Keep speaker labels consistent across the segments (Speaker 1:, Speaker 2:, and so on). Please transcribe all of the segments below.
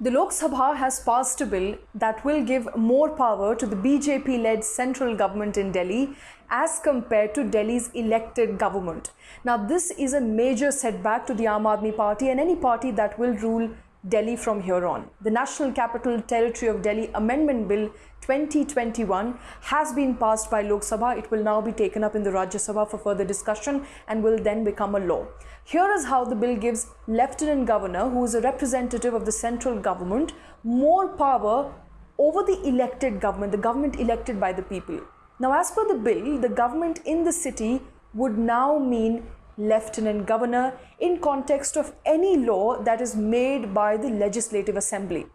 Speaker 1: The Lok Sabha has passed a bill that will give more power to the BJP-led central government in Delhi as compared to Delhi's elected government. Now, this is a major setback to the Aam Aadmi Party and any party that will rule Delhi from here on. The National Capital Territory of Delhi Amendment Bill 2021 has been passed by Lok Sabha. It will now be taken up in the Rajya Sabha for further discussion and will then become a law. Here is how the bill gives Lieutenant Governor, who is a representative of the central government, more power over the elected government, the government elected by the people. Now, as per the bill, the government in the city would now mean Lieutenant Governor in context of any law that is made by the Legislative Assembly.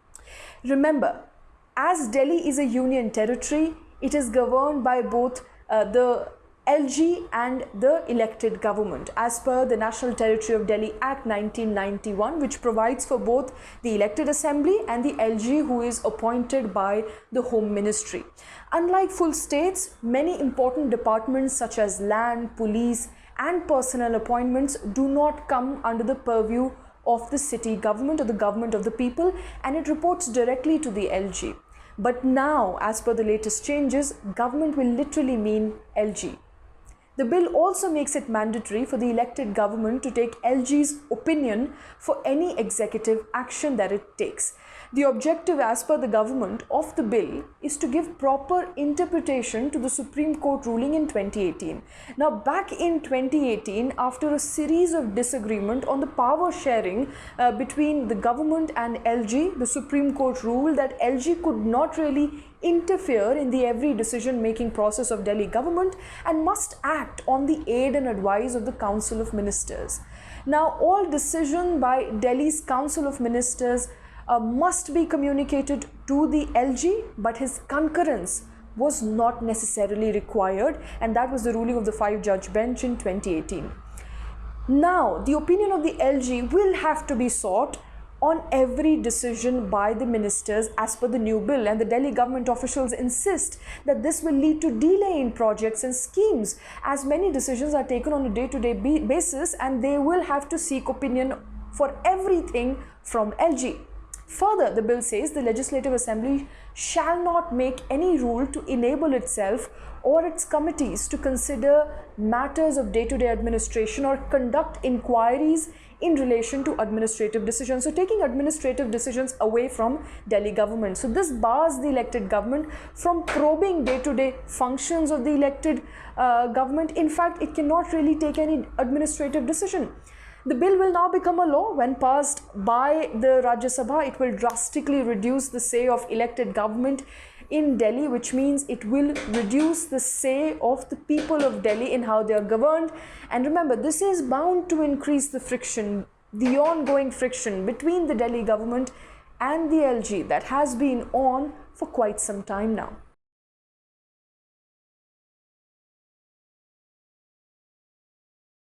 Speaker 1: Remember, as Delhi is a union territory, it is governed by both the LG and the elected government as per the National Territory of Delhi Act 1991, which provides for both the elected assembly and the LG, who is appointed by the Home Ministry. Unlike full states, many important departments such as land, police and personnel appointments do not come under the purview of the city government or the government of the people, and it reports directly to the LG. But now, as per the latest changes, government will literally mean LG. The bill also makes it mandatory for the elected government to take LG's opinion for any executive action that it takes. The objective, as per the government, of the bill is to give proper interpretation to the Supreme Court ruling in 2018. Now, back in 2018, after a series of disagreement on the power sharing between the government and LG, the Supreme Court ruled that LG could not really interfere in the every decision-making process of Delhi government and must act on the aid and advice of the Council of Ministers. Now, all decision by Delhi's Council of Ministers must be communicated to the LG, but his concurrence was not necessarily required, and that was the ruling of the 5-judge bench in 2018. Now, the opinion of the LG will have to be sought on every decision by the ministers as per the new bill, and the Delhi government officials insist that this will lead to delay in projects and schemes, as many decisions are taken on a day-to-day basis and they will have to seek opinion for everything from LG. Further, the bill says the Legislative Assembly shall not make any rule to enable itself or its committees to consider matters of day-to-day administration or conduct inquiries in relation to administrative decisions. So, taking administrative decisions away from Delhi government. So, this bars the elected government from probing day-to-day functions of the elected government. In fact, it cannot really take any administrative decision. The bill will now become a law. When passed by the Rajya Sabha, it will drastically reduce the say of elected government in Delhi, which means it will reduce the say of the people of Delhi in how they are governed. And remember, this is bound to increase the friction, the ongoing friction between the Delhi government and the LG that has been on for quite some time now.